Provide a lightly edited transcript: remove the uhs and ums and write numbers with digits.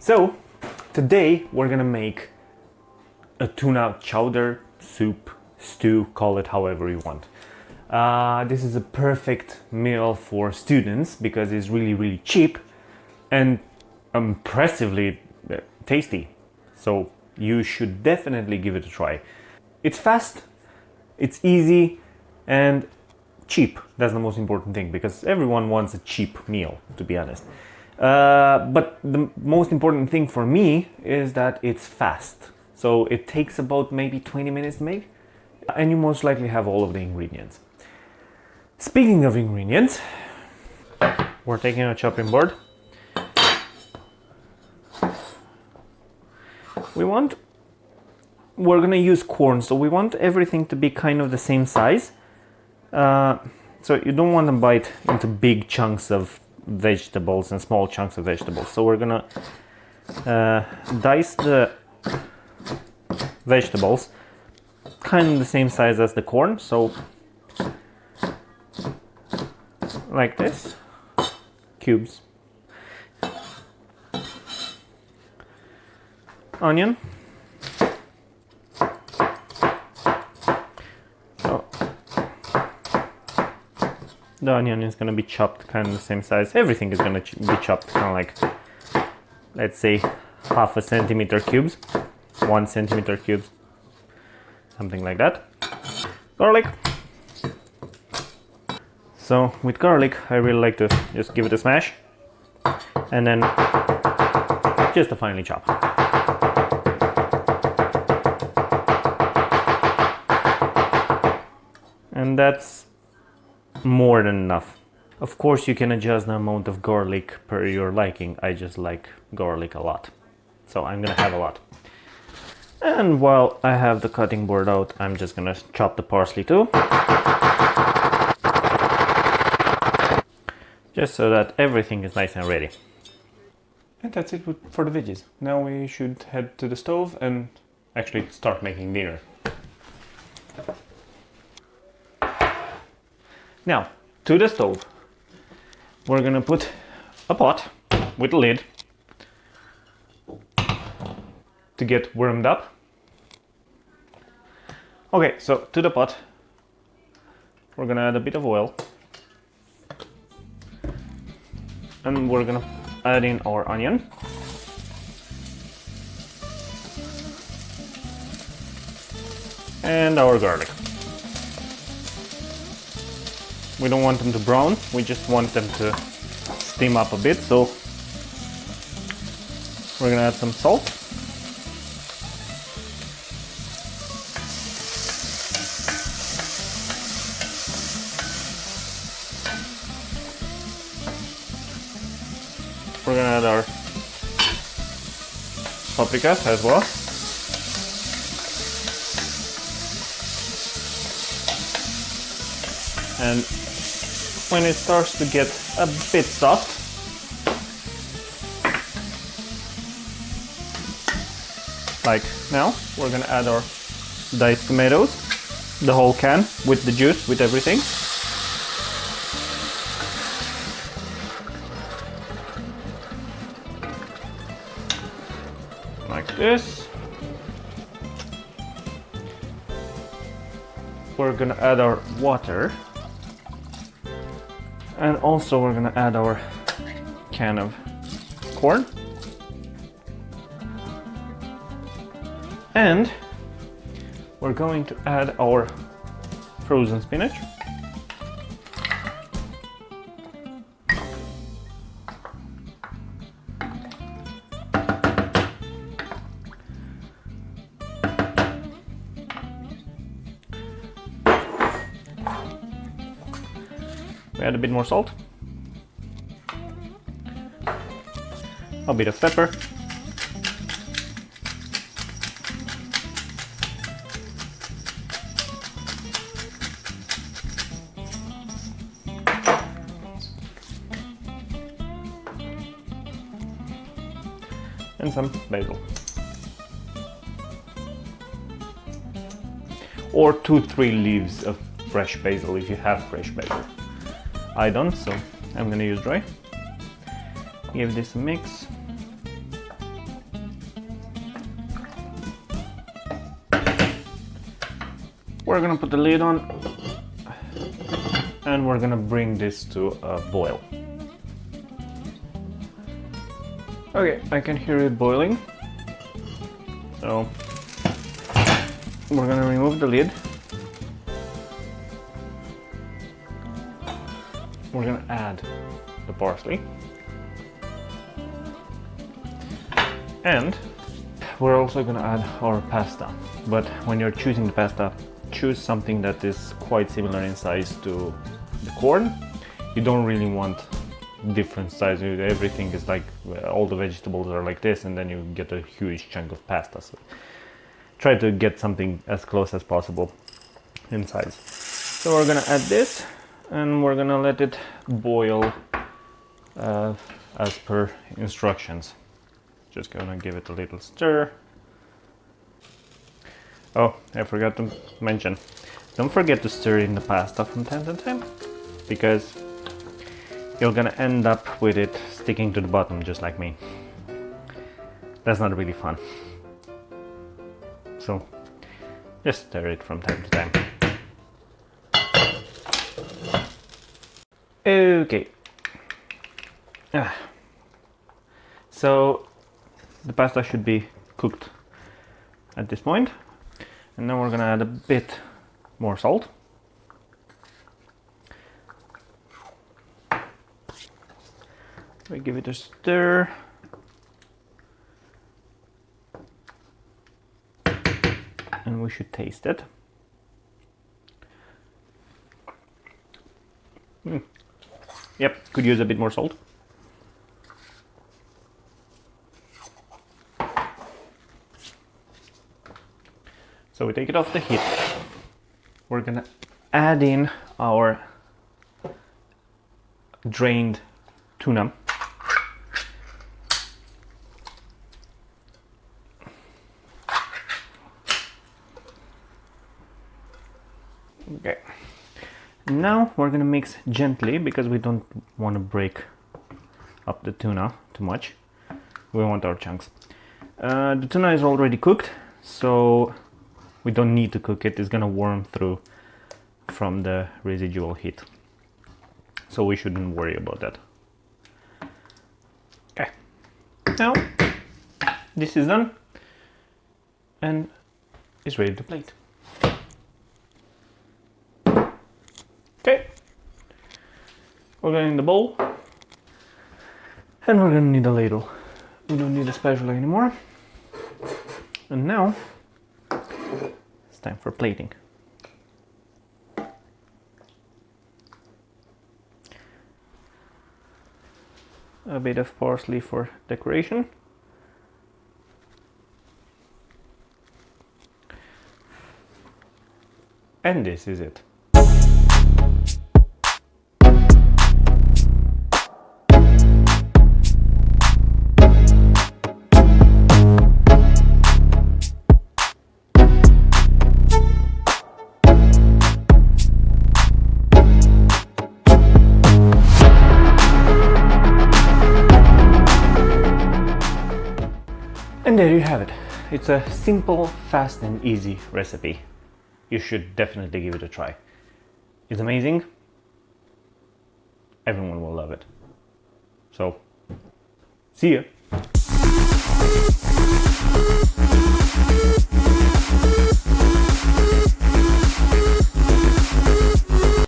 So today we're gonna make a tuna chowder, soup, stew, call it however you want. This is a perfect meal for students because it's really cheap and impressively tasty. So you should definitely give it a try. It's fast, it's easy, and cheap. That's the most important thing because everyone wants a cheap meal, to be honest. But the most important thing for me is that it's fast. So it takes about maybe 20 minutes to make, and you most likely have all of the ingredients. Speaking of ingredients, we're taking a chopping board. We're gonna use corn, so we want everything to be kind of the same size. So you don't want to bite into big chunks of vegetables and small chunks of vegetables. So we're gonna dice the vegetables kind of the same size as the corn, so like this, cubes. Onion. So the onion is going to be chopped kind of the same size. Everything is going to be chopped kind of like, let's say, 1/2 centimeter cubes, 1 centimeter cubes, something like that. Garlic. So with garlic, I really like to just give it a smash and then just a finely chop. And that's more than enough. Of course, you can adjust the amount of garlic per your liking. I just like garlic a lot, so I'm gonna have a lot. And while I have the cutting board out, I'm just gonna chop the parsley too, just so that everything is nice and ready. And that's it for the veggies. Now we should head to the stove and actually start making dinner. Now, to the stove, we're gonna put a pot with a lid to get warmed up. Okay, so to the pot, we're gonna add a bit of oil. And we're gonna add in our onion. And our garlic. We don't want them to brown, we just want them to steam up a bit, so we're gonna add some salt. We're gonna add our paprikas as well. And when it starts to get a bit soft, like now, we're gonna add our diced tomatoes, the whole can with the juice, with everything. Like this. We're gonna add our water. And also we're gonna add our can of corn. And we're going to add our frozen spinach. We add a bit more salt, a bit of pepper, and some basil. Or 2-3 leaves of fresh basil if you have fresh basil. I don't, so I'm gonna use dry. Give this a mix. we're gonna put the lid on and we're gonna bring this to a boil. Okay, I can hear it boiling. So we're gonna remove the lid. We're gonna add the parsley. And we're also gonna add our pasta. But when you're choosing the pasta, choose something that is quite similar in size to the corn. You don't really want different size. Everything is like, all the vegetables are like this, and then you get a huge chunk of pasta. So try to get something as close as possible in size. So we're gonna add this and we're gonna let it boil as per instructions. Just gonna give it a little stir. Oh, I forgot to mention, don't forget to stir in the pasta from time to time, because you're gonna end up with it sticking to the bottom just like me. That's not really fun. So just stir it from time to time. Okay. So the pasta should be cooked at this point. And then we're gonna add a bit more salt. We give it a stir. And we should taste it. Yep, could use a bit more salt. So we take it off the heat. We're gonna add in our drained tuna. Okay. Now we're gonna mix gently because we don't want to break up the tuna too much. We want our chunks. The tuna is already cooked, so we don't need to cook it. It's gonna warm through from the residual heat, so we shouldn't worry about that. Okay, now this is done and it's ready to plate. Okay, we're going in the bowl and we're gonna need a ladle. We don't need a spatula anymore. And now it's time for plating. A bit of parsley for decoration. And this is it. And there you have it. It's a simple, fast and easy recipe. You should definitely give it a try. It's amazing. Everyone will love it. So, see ya!